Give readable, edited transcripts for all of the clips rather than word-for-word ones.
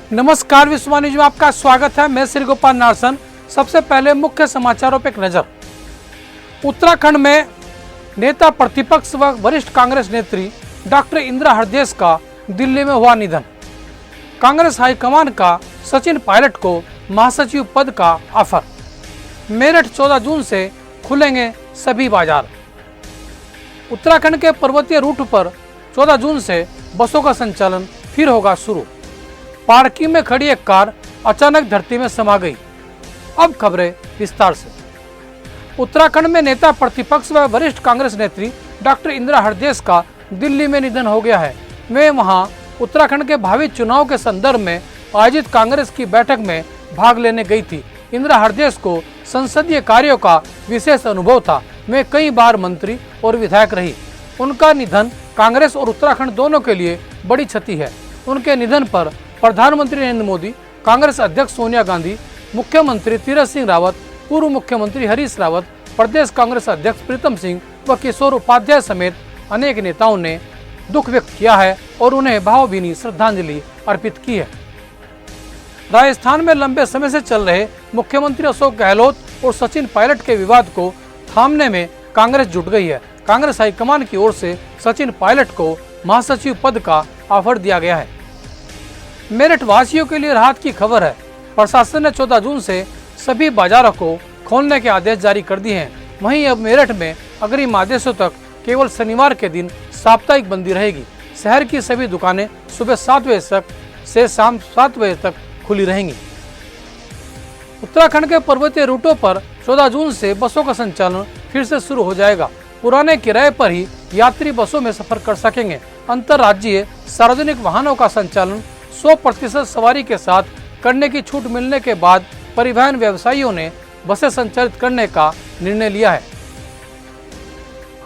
नमस्कार, विश्वा न्यूज में आपका स्वागत है। मैं श्री गोपाल नारसन। सबसे पहले मुख्य समाचारों पर एक नजर। उत्तराखंड में नेता प्रतिपक्ष व वरिष्ठ कांग्रेस नेत्री डॉक्टर इंदिरा हृदयेश का दिल्ली में हुआ निधन। कांग्रेस हाईकमान का सचिन पायलट को महासचिव पद का ऑफर। मेरठ 14 जून से खुलेंगे सभी बाजार। उत्तराखंड के पर्वतीय रूट पर 14 जून से बसों का संचालन फिर होगा शुरू। पार्किंग में खड़ी एक कार अचानक धरती में समा गई। अब खबरें विस्तार से। उत्तराखंड में नेता प्रतिपक्ष व वरिष्ठ कांग्रेस नेत्री डॉक्टर इंदिरा हृदयेश का दिल्ली में निधन हो गया है। वे वहां उत्तराखंड के भावी चुनाव के संदर्भ में आयोजित कांग्रेस की बैठक में भाग लेने गई थी। इंदिरा हृदयेश को संसदीय कार्यों का विशेष अनुभव था। वे कई बार मंत्री और विधायक रही। उनका निधन कांग्रेस और उत्तराखंड दोनों के लिए बड़ी क्षति है। उनके निधन पर प्रधानमंत्री नरेंद्र मोदी, कांग्रेस अध्यक्ष सोनिया गांधी, मुख्यमंत्री तीरथ सिंह रावत, पूर्व मुख्यमंत्री हरीश रावत, प्रदेश कांग्रेस अध्यक्ष प्रीतम सिंह व किशोर उपाध्याय समेत अनेक नेताओं ने दुख व्यक्त किया है और उन्हें भावभीनी श्रद्धांजलि अर्पित की है। राजस्थान में लंबे समय से चल रहे मुख्यमंत्री अशोक गहलोत और सचिन पायलट के विवाद को थामने में कांग्रेस जुट गई है। कांग्रेस हाईकमान की ओर से सचिन पायलट को महासचिव पद का ऑफर दिया गया है। मेरठ वासियों के लिए राहत की खबर है। प्रशासन ने 14 जून से सभी बाजारों को खोलने के आदेश जारी कर दिए हैं। वहीं अब मेरठ में अग्रिम आदेशों तक केवल शनिवार के दिन साप्ताहिक बंदी रहेगी। शहर की सभी दुकानें सुबह 7 बजे तक से शाम 7 बजे तक खुली रहेंगी। उत्तराखंड के पर्वतीय रूटों पर 14 जून से बसों का संचालन फिर से शुरू हो जाएगा। पुराने किराए पर ही यात्री बसों में सफर कर सकेंगे। अंतर्राज्यीय सार्वजनिक वाहनों का संचालन 100% सवारी के साथ करने की छूट मिलने के बाद परिवहन व्यवसायियों ने बसें संचालित करने का निर्णय लिया है।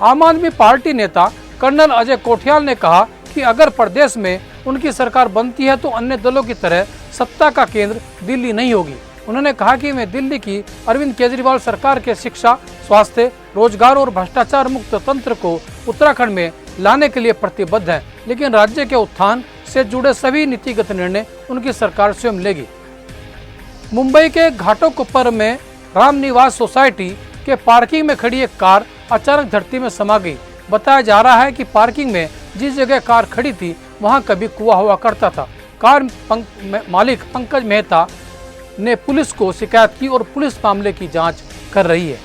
आम आदमी पार्टी नेता कर्नल अजय कोठियाल ने कहा कि अगर प्रदेश में उनकी सरकार बनती है तो अन्य दलों की तरह सत्ता का केंद्र दिल्ली नहीं होगी। उन्होंने कहा कि वे दिल्ली की अरविंद केजरीवाल सरकार के शिक्षा, स्वास्थ्य, रोजगार और भ्रष्टाचार मुक्त तंत्र को उत्तराखंड में लाने के लिए प्रतिबद्ध हैं, लेकिन राज्य के उत्थान से जुड़े सभी नीतिगत निर्णय उनकी सरकार स्वयं लेगी। मुंबई के घाटोकुप्पर में रामनिवास सोसाइटी के पार्किंग में खड़ी एक कार अचानक धरती में समा गई। बताया जा रहा है कि पार्किंग में जिस जगह कार खड़ी थी वहां कभी कुआं हुआ करता था। कार मालिक पंकज मेहता ने पुलिस को शिकायत की और पुलिस मामले की जांच कर रही है।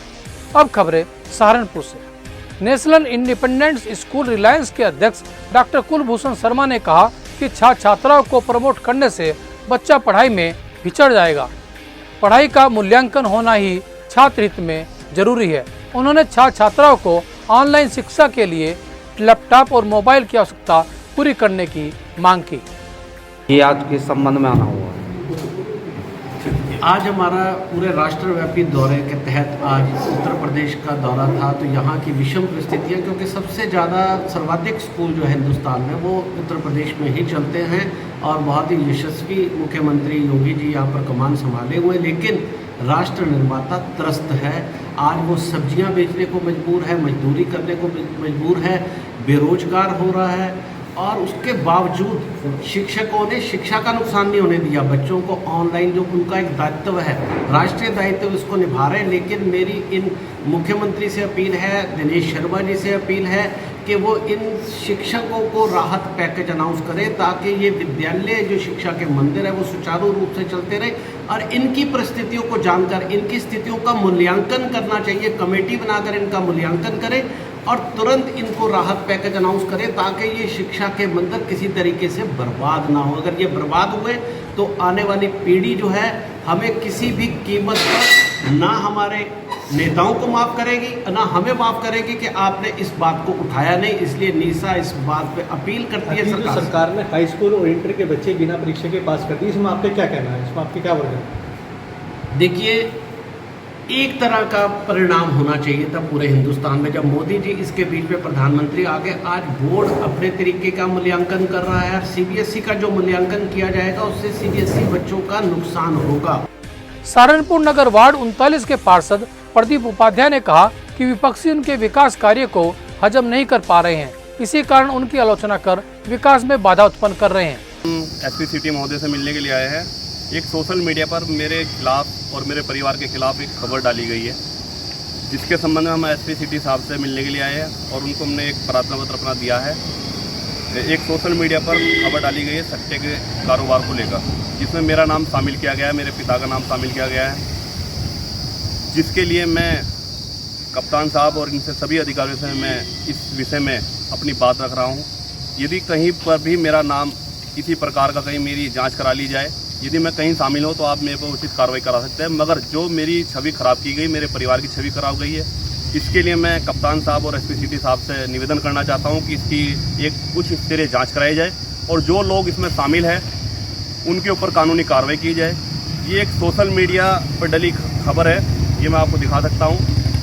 अब खबरें सहारनपुर से। नेशनल इंडिपेंडेंट स्कूल रिलायंस के अध्यक्ष डॉक्टर कुलभूषण शर्मा ने कहा कि छात्राओं को प्रमोट करने से बच्चा पढ़ाई में पिछड़ जाएगा। पढ़ाई का मूल्यांकन होना ही छात्र हित में जरूरी है। उन्होंने छात्राओं को ऑनलाइन शिक्षा के लिए लैपटॉप और मोबाइल की आवश्यकता पूरी करने की मांग की। ये आज के संबंध में आना हुआ। आज हमारा पूरे राष्ट्रव्यापी दौरे के तहत आज उत्तर प्रदेश का दौरा था। तो यहाँ की विषम परिस्थितियाँ, क्योंकि सबसे ज़्यादा सर्वाधिक स्कूल जो है हिंदुस्तान में वो उत्तर प्रदेश में ही चलते हैं और बहुत ही यशस्वी मुख्यमंत्री योगी जी यहाँ पर कमान संभाले हुए, लेकिन राष्ट्र निर्माता त्रस्त है। आज वो सब्जियाँ बेचने को मजबूर है, मजदूरी करने को मजबूर है, बेरोजगार हो रहा है और उसके बावजूद शिक्षकों ने शिक्षा का नुकसान नहीं होने दिया। बच्चों को ऑनलाइन जो उनका एक दायित्व है, राष्ट्रीय दायित्व, उसको निभा रहे हैं। लेकिन मेरी इन मुख्यमंत्री से अपील है, दिनेश शर्मा जी से अपील है कि वो इन शिक्षकों को राहत पैकेज अनाउंस करें ताकि ये विद्यालय जो शिक्षा के मंदिर है वो सुचारू रूप से चलते रहे और इनकी परिस्थितियों को जानकर इनकी स्थितियों का मूल्यांकन करना चाहिए। कमेटी बनाकर इनका मूल्यांकन करें और तुरंत इनको राहत पैकेज अनाउंस करें ताकि ये शिक्षा के मंदिर किसी तरीके से बर्बाद ना हो। अगर ये बर्बाद हुए तो आने वाली पीढ़ी जो है हमें किसी भी कीमत पर ना हमारे नेताओं को माफ़ करेगी ना हमें माफ़ करेगी कि आपने इस बात को उठाया नहीं। इसलिए नीसा इस बात पे अपील करती है। सरकार ने हाई स्कूल और इंटर के बच्चे बिना परीक्षा के पास कर दी, इसमें आपका क्या कहना है? इसमें आपकी क्या वर्ग है? देखिए, एक तरह का परिणाम होना चाहिए था पूरे हिंदुस्तान में। जब मोदी जी इसके बीच में प्रधानमंत्री आ गए, आज बोर्ड अपने तरीके का मूल्यांकन कर रहा है और सीबीएसई का जो मूल्यांकन किया जाएगा उससे सीबीएसई बच्चों का नुकसान होगा। सहारनपुर नगर वार्ड 39 के पार्षद प्रदीप उपाध्याय ने कहा कि विपक्षी उनके विकास कार्य को हजम नहीं कर पा रहे हैं, इसी कारण उनकी आलोचना कर विकास में बाधा उत्पन्न कर रहे हैं। एसपी सिटी महोदय से मिलने के लिए आए हैं। एक सोशल मीडिया पर मेरे खिलाफ और मेरे परिवार के खिलाफ एक खबर डाली गई है, जिसके संबंध में हम एसपी सिटी साहब से मिलने के लिए आए हैं और उनको हमने एक प्रार्थना पत्र अपना दिया है। एक सोशल मीडिया पर खबर डाली गई है सट्टे के कारोबार को लेकर, जिसमें मेरा नाम शामिल किया गया है, मेरे पिता का नाम शामिल किया गया है, जिसके लिए मैं कप्तान साहब और इनसे सभी अधिकारियों से मैं इस विषय में अपनी बात रख रहा हूँ। यदि कहीं पर भी मेरा नाम किसी प्रकार का कहीं मेरी जांच करा ली जाए, यदि मैं कहीं शामिल हूँ तो आप मेरे को उचित कार्रवाई करा सकते हैं, मगर जो मेरी छवि खराब की गई, मेरे परिवार की छवि खराब गई है, इसके लिए मैं कप्तान साहब और एसपी सिटी साहब से निवेदन करना चाहता हूँ कि इसकी एक उच्च स्तरीय जाँच कराई जाए और जो लोग इसमें शामिल हैं उनके ऊपर कानूनी कार्रवाई की जाए। ये एक सोशल मीडिया पर डली खबर है, ये मैं आपको दिखा सकता हूँ,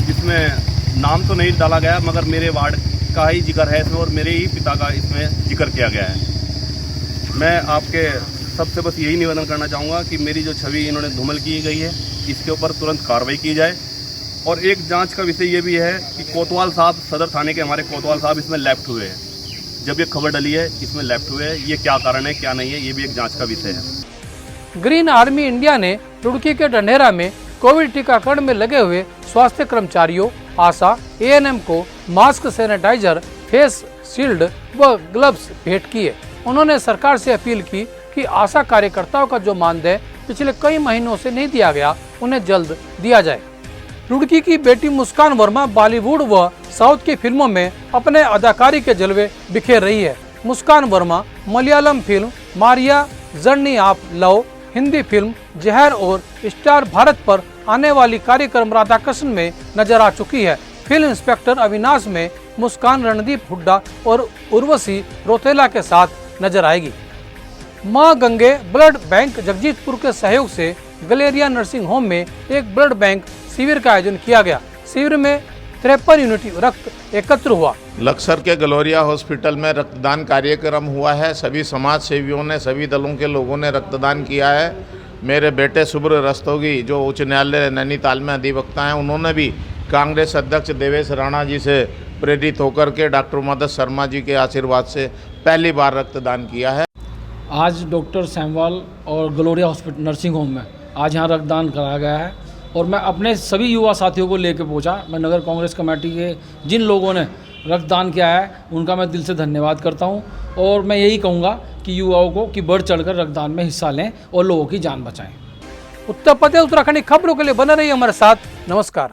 जिसमें नाम तो नहीं डाला गया मगर मेरे वार्ड का ही जिक्र है इसमें और मेरे ही पिता का इसमें जिक्र किया गया है। मैं आपके सबसे बस यही निवेदन करना चाहूँगा कि मेरी जो छवि इन्होंने धूमिल की गई है, इसके ऊपर तुरंत कार्रवाई की जाए। और एक जांच का विषय ये भी है कि कोतवाल साहब, सदर थाने के हमारे कोतवाल साहब इसमें लेफ्ट हुए हैं। जब ये खबर डली है इसमें लेफ्ट हुए हैं, ये क्या कारण है क्या नहीं है, ये भी एक जाँच का विषय है। ग्रीन आर्मी इंडिया ने रुड़की के ढंढेरा में कोविड टीकाकरण में लगे हुए स्वास्थ्य कर्मचारियों, आशा, एएनएम को मास्क, सैनिटाइजर, फेस शील्ड व ग्लव्स भेंट किए। उन्होंने सरकार से अपील की कि आशा कार्यकर्ताओं का जो मानदेय पिछले कई महीनों से नहीं दिया गया, उन्हें जल्द दिया जाए। रुड़की की बेटी मुस्कान वर्मा बॉलीवुड व साउथ की फिल्मों में अपने अदाकारी के जलवे बिखेर रही है। Muskan Verma Malayalam film Maria journey of love, Hindi film Zeher और स्टार भारत पर आने वाली कार्यक्रम राधाकृष्ण में नजर आ चुकी है। फिल्म इंस्पेक्टर अविनाश में मुस्कान रणदीप हुड्डा और उर्वशी रोतेला के साथ नजर आएगी। मां गंगे ब्लड बैंक जगजीतपुर के सहयोग से गलेरिया नर्सिंग होम में एक ब्लड बैंक शिविर का आयोजन किया गया। शिविर में 53 यूनिट रक्त एकत्र हुआ। लक्सर के गलोरिया हॉस्पिटल में रक्तदान कार्यक्रम हुआ है। सभी समाज सेवियों ने, सभी दलों के लोगों ने रक्तदान किया है। मेरे बेटे सुब्र रस्तोगी जो उच्च न्यायालय नैनीताल में अधिवक्ता हैं, उन्होंने भी कांग्रेस अध्यक्ष देवेश राणा जी से प्रेरित होकर के डॉक्टर मदन शर्मा जी के आशीर्वाद से पहली बार रक्तदान किया है। आज डॉक्टर सैमवाल और गलोरिया हॉस्पिटल नर्सिंग होम में आज यहाँ रक्तदान कराया गया है और मैं अपने सभी युवा साथियों को लेकर पहुँचा। मैं नगर कांग्रेस कमेटी के जिन लोगों ने रक्तदान किया है उनका मैं दिल से धन्यवाद करता हूँ और मैं यही कहूँगा कि युवाओं को कि बढ़ चढ़कर रक्तदान में हिस्सा लें और लोगों की जान बचाएं। उत्तर प्रदेश उत्तराखंड की खबरों के लिए बने रहिए हमारे साथ। नमस्कार।